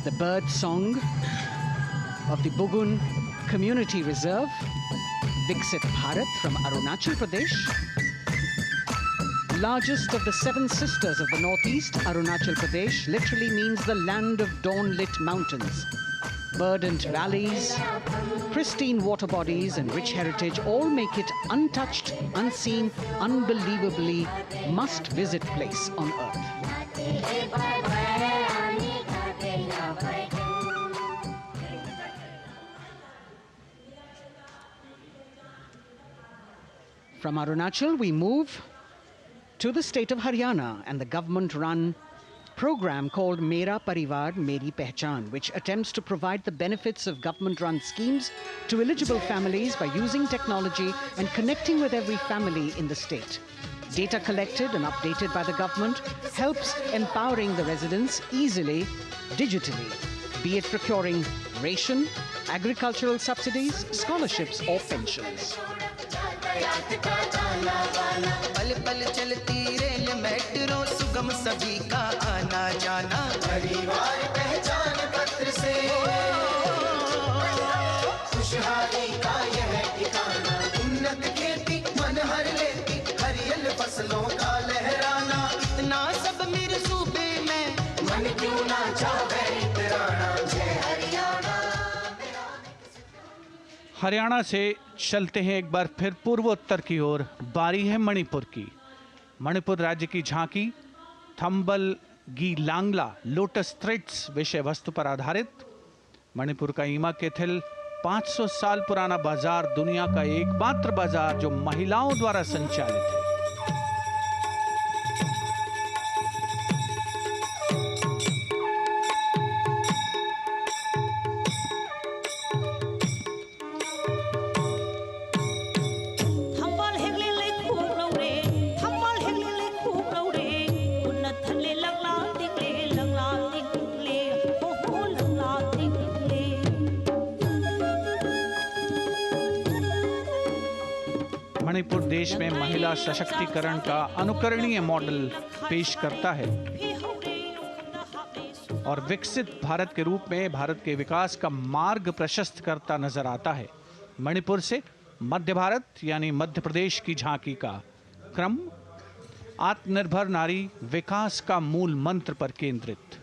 the bird song of the Bugun Community Reserve, Viksit Bharat from Arunachal Pradesh. Largest of the 7 sisters of the northeast, Arunachal Pradesh literally means the land of dawn-lit mountains. Verdant valleys, pristine water bodies and rich heritage all make it untouched, unseen, unbelievably must-visit place on earth. From Arunachal, we move to the state of Haryana and the government-run program called Mera Parivar Meri Pehchan, which attempts to provide the benefits of government-run schemes to eligible families by using technology and connecting with every family in the state. Data collected and updated by the government helps empowering the residents easily, digitally, be it procuring ration, agricultural subsidies, scholarships or pensions. पल पल चलती rail metro सुगम सभी का आना जाना परिवार पहचान पत्र से खुशहाली का यह ठिकाना उन्नत खेती मन हर लेती हरियल फसलों का लहराना इतना सब मेरे सूबे में मन क्यों ना चाहे इतराना जय हरियाणा। हरियाणा से चलते हैं एक बार फिर पूर्वोत्तर की ओर। बारी है मणिपुर की। मणिपुर राज्य की झांकी थंबल गी लांगला लोटस थ्रेड्स विषय वस्तु पर आधारित। मणिपुर का ईमा केथिल 500 साल पुराना बाजार, दुनिया का एकमात्र बाजार जो महिलाओं द्वारा संचालित है। मणिपुर देश में महिला सशक्तिकरण का अनुकरणीय मॉडल पेश करता है और विकसित भारत के रूप में भारत के विकास का मार्ग प्रशस्त करता नजर आता है। मणिपुर से मध्य भारत यानी मध्य प्रदेश की झांकी का क्रम आत्मनिर्भर नारी विकास का मूल मंत्र पर केंद्रित।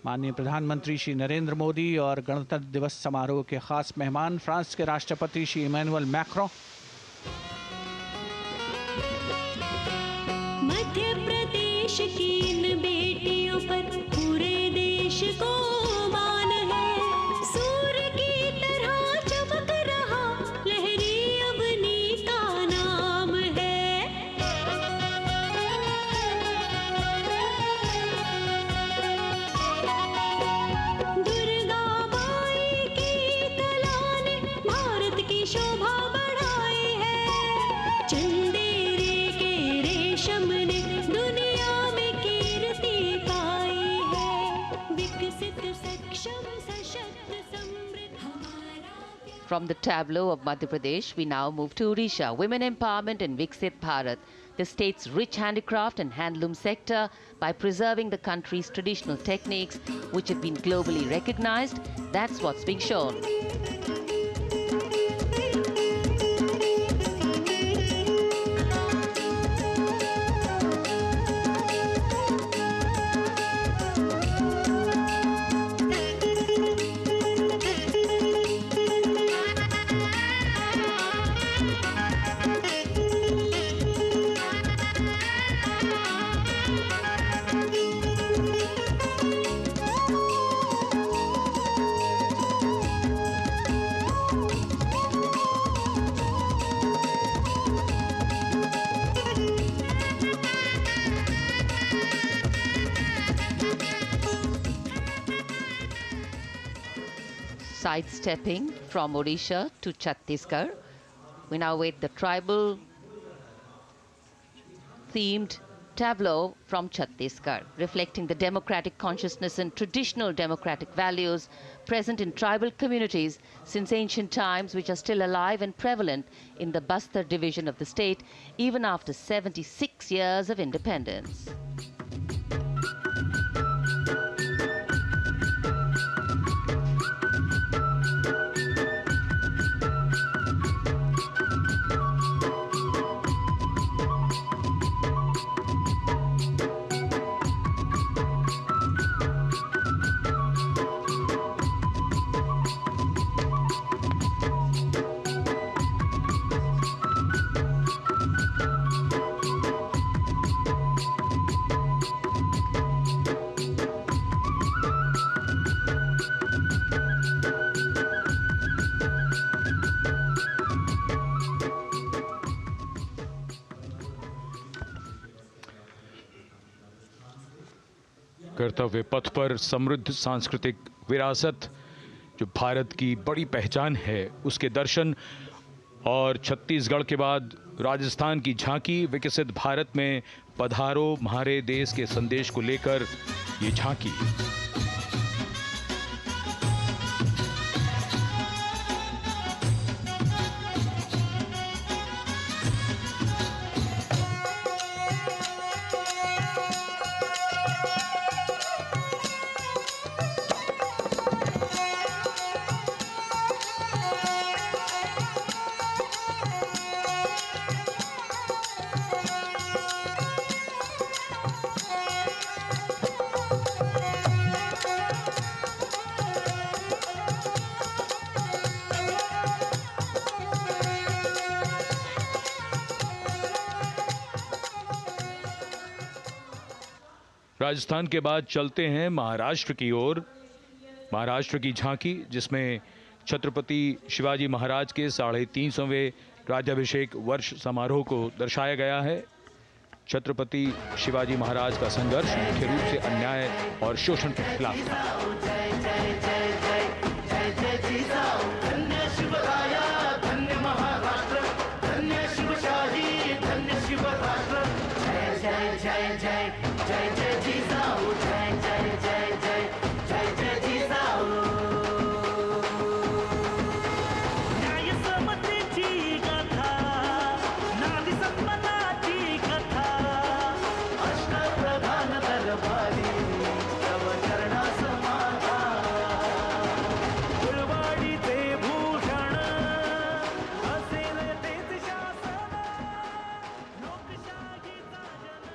माननीय प्रधानमंत्री श्री नरेंद्र मोदी और गणतंत्र दिवस समारोह के खास मेहमान फ्रांस के राष्ट्रपति श्री इमैनुअल मैक्रों। मध्य प्रदेश की इन बेटियों पर पूरे देश को मान है। सूर्य की तरह चमक रहा लहरी अवनी का नाम है। From the tableau of Madhya Pradesh, we now move to Odisha. Women empowerment in Viksit Bharat, the state's rich handicraft and handloom sector, by preserving the country's traditional techniques, which have been globally recognized. That's what's being shown. Sidestepping from Odisha to Chhattisgarh, we now wait the tribal themed tableau from Chhattisgarh, reflecting the democratic consciousness and traditional democratic values present in tribal communities since ancient times, which are still alive and prevalent in the Bastar division of the state, even after 76 years of independence. कर्तव्य पथ पर समृद्ध सांस्कृतिक विरासत जो भारत की बड़ी पहचान है उसके दर्शन, और छत्तीसगढ़ के बाद राजस्थान की झांकी विकसित भारत में पधारो म्हारे देश के संदेश को लेकर ये झांकी। राजस्थान के बाद चलते हैं महाराष्ट्र की ओर। महाराष्ट्र की झांकी जिसमें छत्रपति शिवाजी महाराज के 350वें राज्याभिषेक वर्ष समारोह को दर्शाया गया है। छत्रपति शिवाजी महाराज का संघर्ष मुख्य रूप से अन्याय और शोषण के खिलाफ था।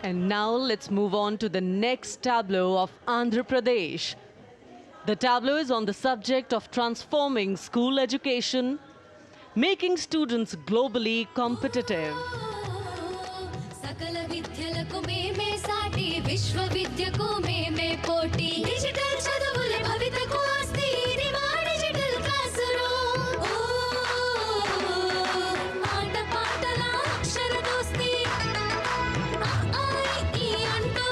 And now let's move on to the next tableau of Andhra Pradesh. The tableau is on the subject of transforming school education, making students globally competitive. सकल विद्यలకు మేమే సాటి విశ్వవిద్యకు మేమే పోటీ డిజిటల్ చదువుల భవితకు ఆస్తి ఇది మా డిజిటల్ క్లాస్ రూమ్ ఆట పాటల అక్షర దోస్తి ఆ ఈ అంటూ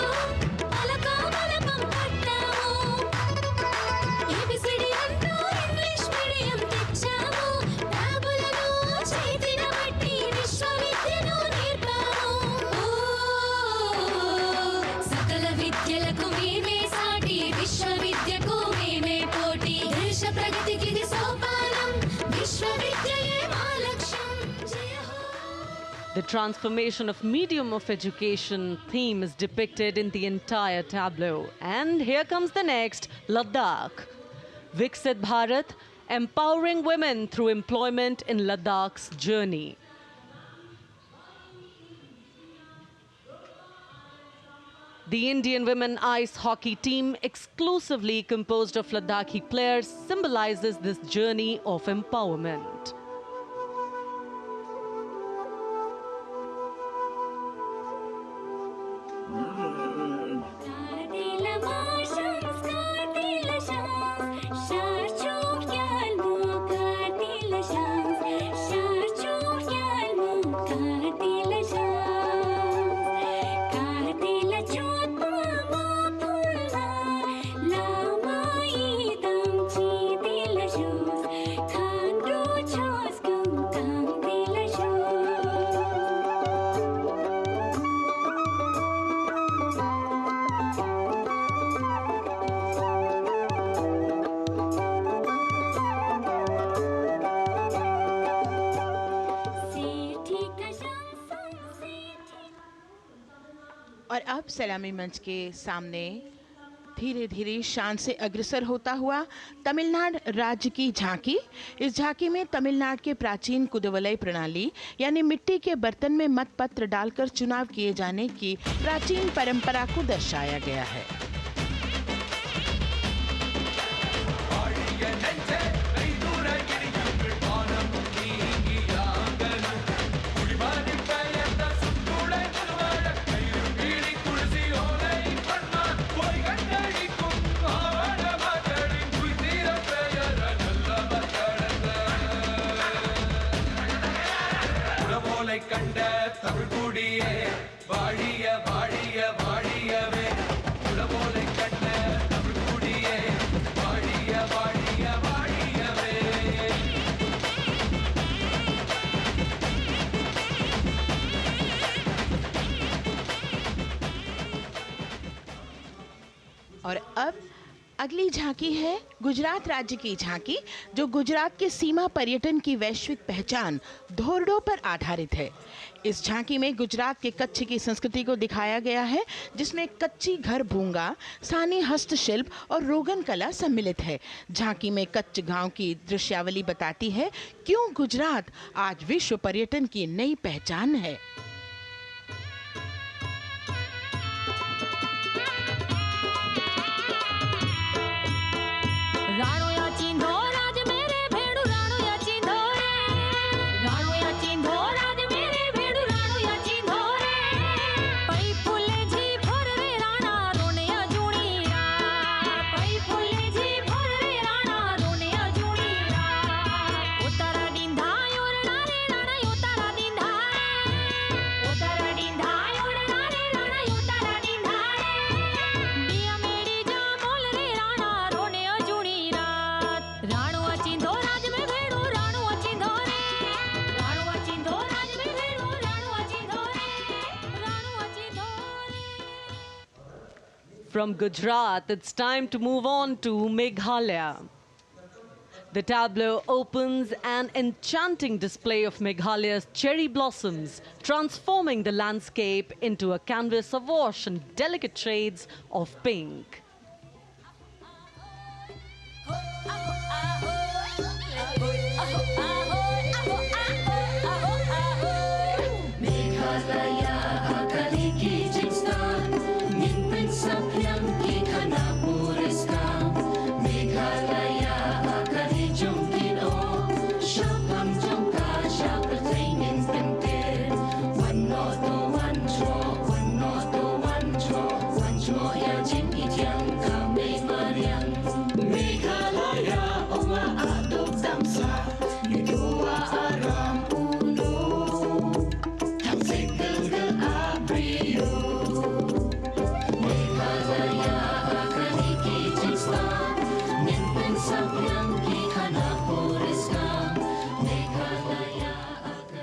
పలక బలపం పట్టాము ఏబిసిడి అంటూ ఇంగ్లీష్ మీడియం తెచ్చాము ట్యాబులను చేతిన బట్టి విశ్వవిద్యను నేర్పాము सकल విద్యలకు మేమే సాటి విశ్వవిద్యకు మేమే పోటీ దేశ ప్రగతికి ఇది సోపానం విశ్వవిద్యయే మా లక్ష్యం జయ హో The transformation of medium of education theme is depicted in the entire tableau. And here comes the next, Ladakh. Viksit Bharat, empowering women through employment in Ladakh's journey. The Indian women ice hockey team, exclusively composed of Ladakhi players, symbolizes this journey of empowerment. कार्तिल माशंस कार्तिल शांस शार्चो क्याल्मो कार्तिल शांस शार्चो क्याल्मो कार्तिल शांस कार्तिल चोत्मा मापुल्ला लामाई तमची दिल shows खांडो छोस कम दिल shows और अब सलामी मंच के सामने धीरे धीरे शान से अग्रसर होता हुआ तमिलनाडु राज्य की झांकी। इस झांकी में तमिलनाडु के प्राचीन कुदवलय प्रणाली यानी मिट्टी के बर्तन में मतपत्र डालकर चुनाव किए जाने की प्राचीन परंपरा को दर्शाया गया है। கண்ட தமிழ்குடியே வாழிய வாழிய வாழியவே உலகோலை கண்ட और अब अगली झांकी है गुजरात राज्य की झांकी, जो गुजरात के सीमा पर्यटन की वैश्विक पहचान धोरडो पर आधारित है। इस झांकी में गुजरात के कच्छ की संस्कृति को दिखाया गया है, जिसमें कच्ची घर भूंगा, स्थानीय हस्तशिल्प और रोगन कला सम्मिलित है। झांकी में कच्छ गांव की दृश्यावली बताती है क्यों गुजरात आज विश्व पर्यटन की नई पहचान है। राणो या चिंधो राज मेरे भेड़ू राणो या चिंधो रे राणो या चिंधो राज मेरे भेड़ू राणो या चिंधो रे पई फुले जी भर रे राणा रोने या जुणी रात पई फुले जी भर रे राणा रोने या जुणी रात उतारा डिंधा योरणा रे राणा उतारा डिंधा उतारा डिंधा योरणा रे राणा उतारा डिंधा बिया मेरी जा बोल रे राणा रोने या जुणी राणो अचिंधो राज में भेड़ो राणो अचिंधो रे राणो अचिंधो राज में भेड़ो राणो अचिंधो रे राणो अचिंधो रे। From Gujarat, it's time to move on to Meghalaya. The tableau opens an enchanting display of Meghalaya's cherry blossoms, transforming the landscape into a canvas awash in delicate shades of pink.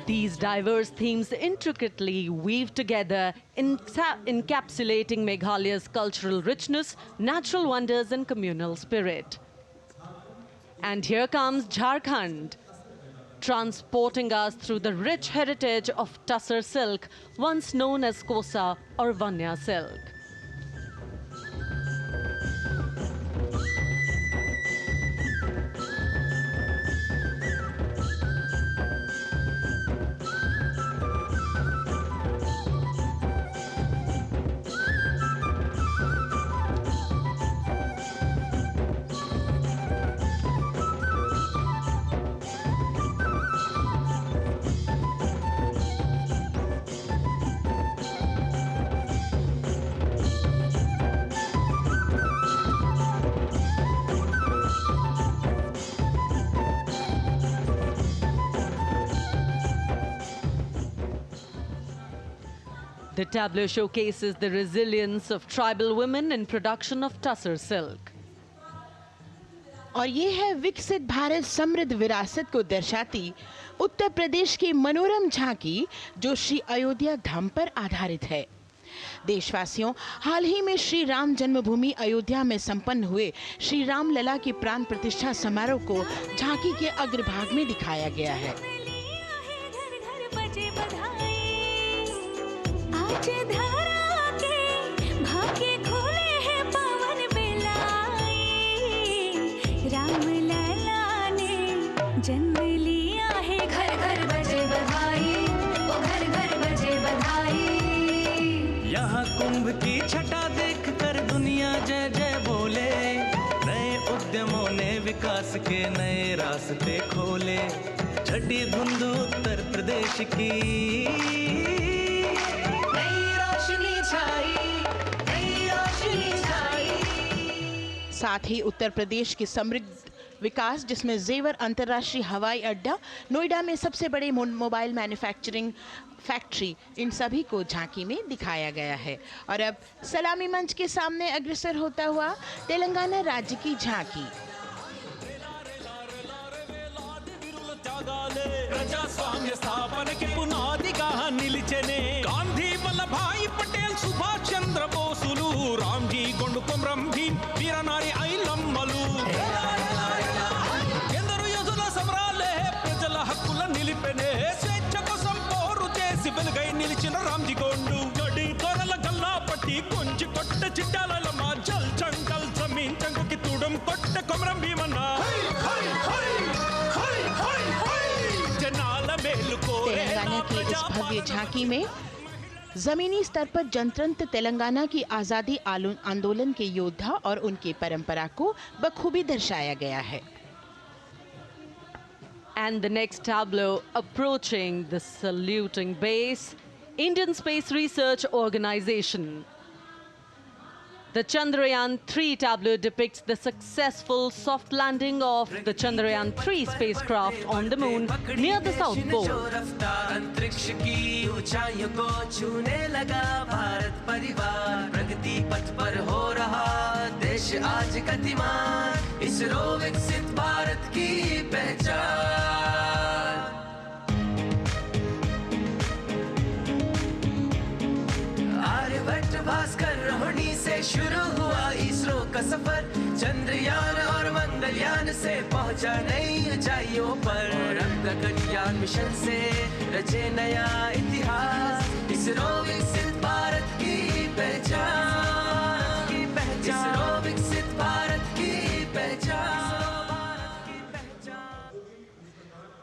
These diverse themes intricately weave together, encapsulating Meghalaya's cultural richness, natural wonders, and communal spirit. And here comes Jharkhand, transporting us through the rich heritage of Tussar silk, once known as Kosa or Vanya silk. The tableau showcases the resilience of tribal women in production of Tussar silk. और ये है विकसित भारत समृद्ध विरासत को दर्शाती उत्तर प्रदेश की मनोरम झांकी, जो श्री अयोध्या धाम पर आधारित है। देशवासियों, हाल ही में श्री राम जन्मभूमि अयोध्या में संपन्न हुए श्री राम लला की प्राण प्रतिष्ठा समारोह को झांकी के अग्रभाग में दिखाया गया है। आज धरा के भाग्य खोले हैं पवन बेलाई, राम लला ने जन्म लिया है, घर घर बजे बधाई, ओ घर घर बजे बधाई। यहाँ कुंभ की छटा देख कर दुनिया जय जय बोले, नए उद्यमों ने विकास के नए रास्ते खोले। छठी धुंध उत्तर प्रदेश की साथ ही उत्तर प्रदेश की समृद्ध विकास, जिसमें जेवर अंतर्राष्ट्रीय हवाई अड्डा, नोएडा में सबसे बड़े मोबाइल मैन्युफैक्चरिंग फैक्ट्री, इन सभी को झांकी में दिखाया गया है। और अब सलामी मंच के सामने अग्रसर होता हुआ तेलंगाना राज्य की झांकी। ప్రజాస్వామ్య స్థాపనకి పునాదిగా నిలిచెనే గాంధీ వల్లభాయ్ పటేల్ సుభాష్ చంద్ర బోసులు రామ్జీ గొండు కొమరం భీమ్ కొండరాంజి గోండు గడి కొరల గల్లా పట్టి కొంచి కొట్ట చిట్టాలమ్మ జల్ చంకల్ జమీన్ చంకుకి తుడం కొట్ట కొమరం భీమన్న జనాల మేలు కోరే तेलंगाना की इस भव्य झांकी में जमीनी स्तर पर जनतंत्र तेलंगाना की आज़ादी आंदोलन के योद्धा और उनकी परंपरा को बखूबी दर्शाया गया है. And the next tableau approaching the saluting base, Indian Space Research Organization. The Chandrayaan-3 tableau depicts the successful soft landing of the Chandrayaan-3 spacecraft on the moon near the South Pole. अंतरिक्ष की ऊंचाइयों को छूने लगा भारत परिवार प्रगति पथ पर हो रहा देश आज गतिमान इसरो विकसित भारत की पहचान आर्यभट्ट भास्कर रोहिणी से शुरू हुआ इसरो का सफर चंद्रयान और मंगलयान से पहुंचा नई ऊंचाइयों पर और गगनयान मिशन से रचे नया इतिहास इसरो विकसित भारत की पहचान इसरो विकसित भारत की पहचान.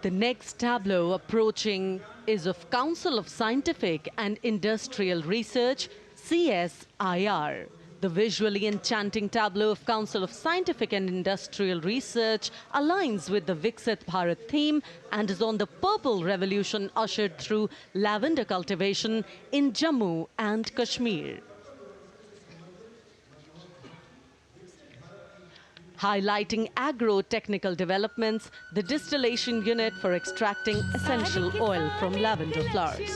The next tableau approaching is of Council of Scientific and Industrial Research, CSIR. The visually enchanting tableau of Council of Scientific and Industrial Research aligns with the Viksit Bharat theme and is on the purple revolution ushered through lavender cultivation in Jammu and Kashmir. Highlighting agro-technical developments, the distillation unit for extracting essential oil from lavender flowers.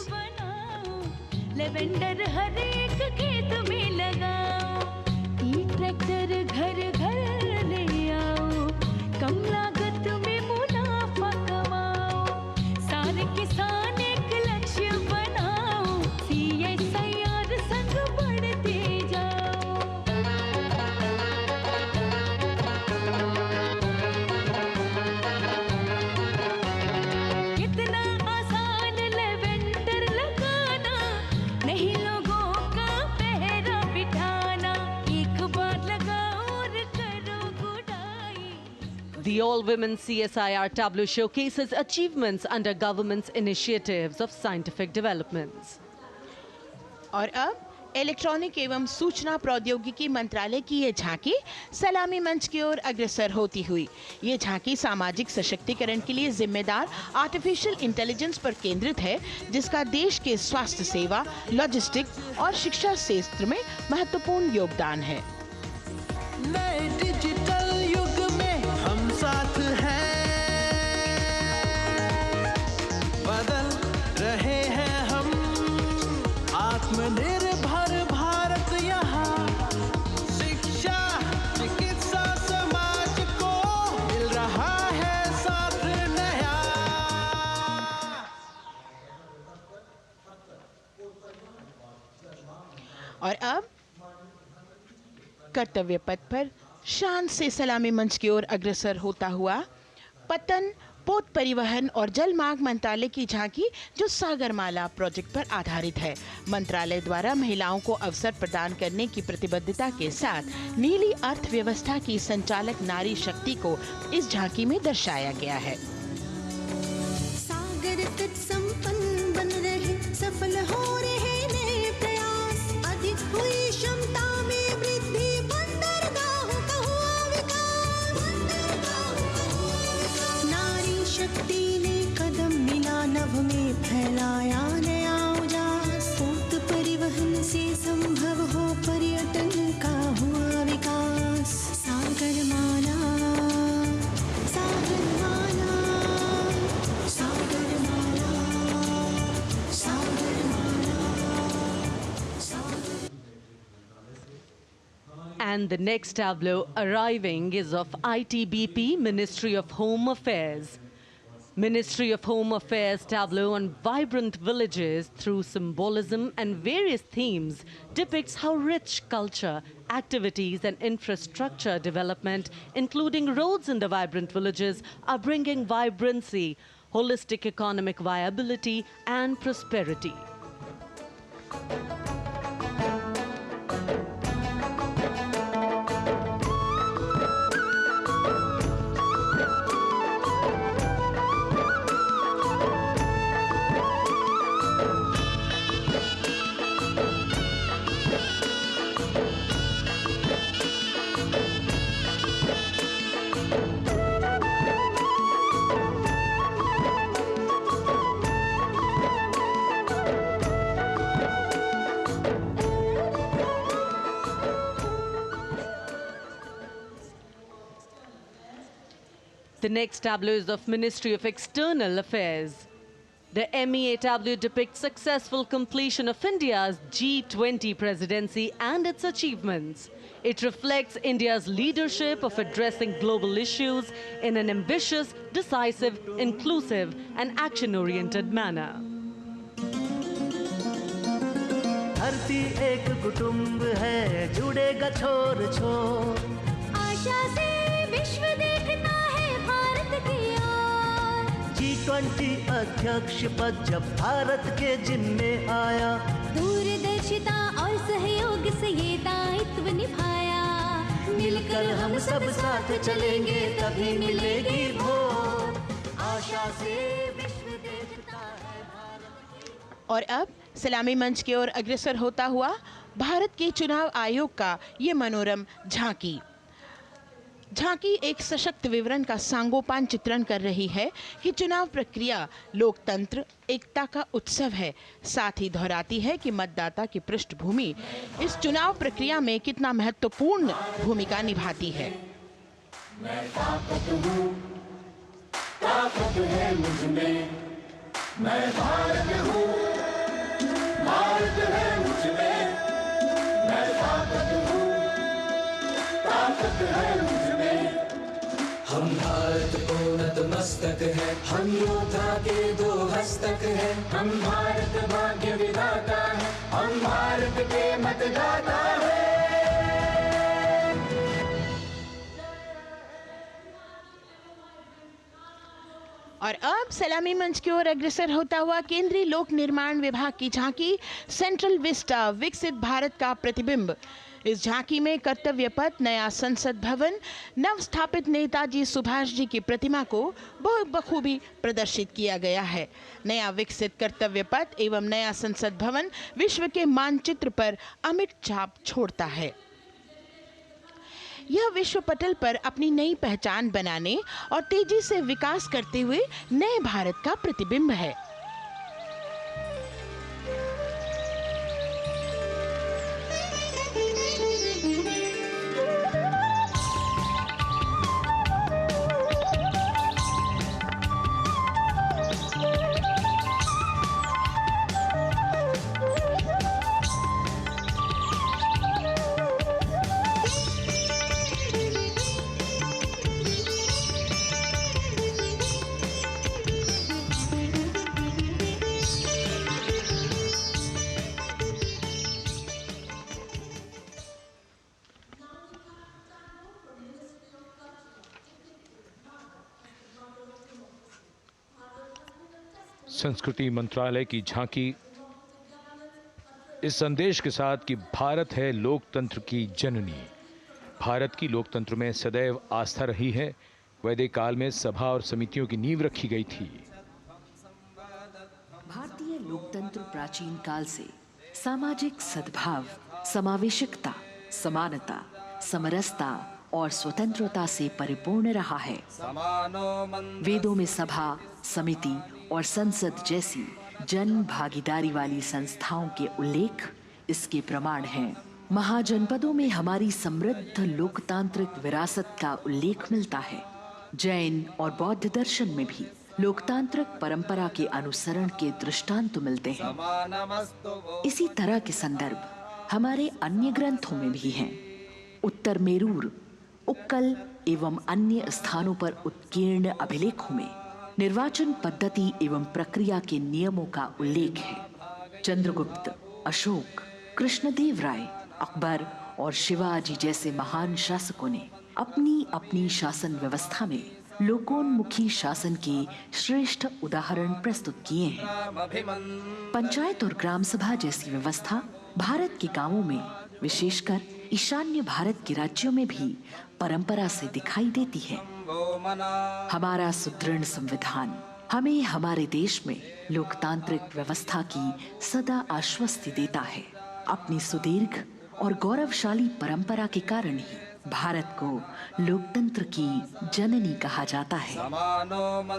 Lavender हर एक खेत में लगाओ ई tractor घर घर ले आओ कम लागत में मुनाफा कमाओ सारे किसान एक लक्ष्य बनाओ CSIR संग बढ़ते जाओ. कितना आसान लेवेंडर लगाना नहीं लोगों का पहरा बिठाना एक बार लगाओ और करो गुडाई. The all-women CSIR tableau showcases achievements under government's initiatives of scientific developments. और अब इलेक्ट्रॉनिक एवं सूचना प्रौद्योगिकी मंत्रालय की ये झांकी सलामी मंच की ओर अग्रसर होती हुई. ये झांकी सामाजिक सशक्तिकरण के लिए जिम्मेदार आर्टिफिशियल इंटेलिजेंस पर केंद्रित है जिसका देश के स्वास्थ्य सेवा, लॉजिस्टिक और शिक्षा क्षेत्र में महत्वपूर्ण योगदान है. नए डिजिटल युग में हम साथ हैं बदल रहे हैं हम आत्मनिर्भर भारत यहाँ शिक्षा चिकित्सा समाज को मिल रहा है साथ नया. और अब कर्तव्य पथ पर शान से सलामी मंच की ओर अग्रसर होता हुआ पतन, पोत परिवहन और जल मार्ग मंत्रालय की झांकी जो सागरमाला प्रोजेक्ट पर आधारित है. मंत्रालय द्वारा महिलाओं को अवसर प्रदान करने की प्रतिबद्धता के साथ नीली अर्थव्यवस्था की संचालक नारी शक्ति को इस झांकी में दर्शाया गया है. सागर तट संपन्न बन रहे सफल हो रहे नए प्रयास अधिक हुई क्षमता में वृद्धि बंदरगाहों का हुआ विकास नारी शक्ति ने कदम मिला नभ में फैलाया नया उजास पोत परिवहन से संभव हो पर्यटन का हुआ विकास Sagarmala Sagarmala Sagarmala Sagarmala And the next tableau arriving is of ITBP, Ministry of Home Affairs. Ministry of Home Affairs tableau on vibrant villages through symbolism and various themes depicts how rich culture, activities and infrastructure development, including roads in the vibrant villages, are bringing vibrancy, holistic economic viability and prosperity. The next tableau is of Ministry of External Affairs. The MEA tableau depicts successful completion of India's G20 presidency and its achievements. It reflects India's leadership of addressing global issues in an ambitious, decisive, inclusive and action-oriented manner. धरती एक कुटुंब है, जुड़ेगा छोर छोर। आशा से विश्व देखता है भारत की ओर। G20 अध्यक्ष पद जब भारत के जिम्मे आया, दूरदर्शिता और सहयोग से ये दायित्व निभाया। मिलकर हम सब साथ चलेंगे तभी मिलेगी भोर। आशा से विश्व देखता है भारत। और अब सलामी मंच की ओर अग्रसर होता हुआ भारत के चुनाव आयोग का ये मनोरम झांकी। झांकी एक सशक्त विवरण का सांगोपान चित्रण कर रही है कि चुनाव प्रक्रिया लोकतंत्र एकता का उत्सव है। साथ ही दोहराती है कि मतदाता की पृष्ठभूमि इस चुनाव प्रक्रिया में कितना महत्वपूर्ण भूमिका निभाती है। मैं ताकत हूँ, ताकत है मुझ में, मैं भारत हूँ, भारत है मुझ में, मैं ताकत हूँ, ताकत है मुझ में। हम भारत को नतमस्तक है, हम योद्धा के दो हस्तक है, हम भारत भाग्य विधाता है, हम भारत के मतदाता है। और अब सलामी मंच की ओर अग्रसर होता हुआ केंद्रीय लोक निर्माण विभाग की झांकी सेंट्रल विस्टा विकसित भारत का प्रतिबिंब। इस झांकी में कर्तव्य पथ, नया संसद भवन, नव स्थापित नेताजी सुभाष जी की प्रतिमा को बहुत बखूबी प्रदर्शित किया गया है। नया विकसित कर्तव्य पथ एवं नया संसद भवन विश्व के मानचित्र पर अमिट छाप छोड़ता है। यह विश्व पटल पर अपनी नई पहचान बनाने और तेजी से विकास करते हुए नए भारत का प्रतिबिंब है। संस्कृति मंत्रालय की झांकी इस संदेश के साथ कि भारत है लोकतंत्र की जननी। भारत की लोकतंत्र में सदैव आस्था रही है। वैदिक काल में सभा और समितियों की नींव रखी गई थी। भारतीय लोकतंत्र प्राचीन काल से सामाजिक सद्भाव, समावेशकता, समानता, समरसता और स्वतंत्रता से परिपूर्ण रहा है। वेदों में सभा, समिति और संसद जैसी जन भागीदारी वाली संस्थाओं के उल्लेख इसके प्रमाण हैं। महाजनपदों में हमारी समृद्ध लोकतांत्रिक विरासत का उल्लेख मिलता है। जैन और बौद्ध दर्शन में भी लोकतांत्रिक परंपरा के अनुसरण के दृष्टांत मिलते हैं। इसी तरह के संदर्भ हमारे अन्य ग्रंथों में भी हैं। उत्तर मेरूर, उक्कल एवं अन्य स्थानों पर उत्कीर्ण अभिलेखों में निर्वाचन पद्धति एवं प्रक्रिया के नियमों का उल्लेख है। चंद्रगुप्त, अशोक, कृष्णदेव राय, अकबर और शिवाजी जैसे महान शासकों ने अपनी अपनी शासन व्यवस्था में लोकोन्मुखी शासन के श्रेष्ठ उदाहरण प्रस्तुत किए हैं। पंचायत और ग्राम सभा जैसी व्यवस्था भारत के गांवों में, विशेषकर ईशान्य भारत के राज्यों में भी परंपरा से दिखाई देती है। हमारा सुदृढ़ संविधान हमें हमारे देश में लोकतांत्रिक व्यवस्था की सदा आश्वस्ति देता है। अपनी सुदीर्घ और गौरवशाली परंपरा के कारण ही भारत को लोकतंत्र की जननी कहा जाता है।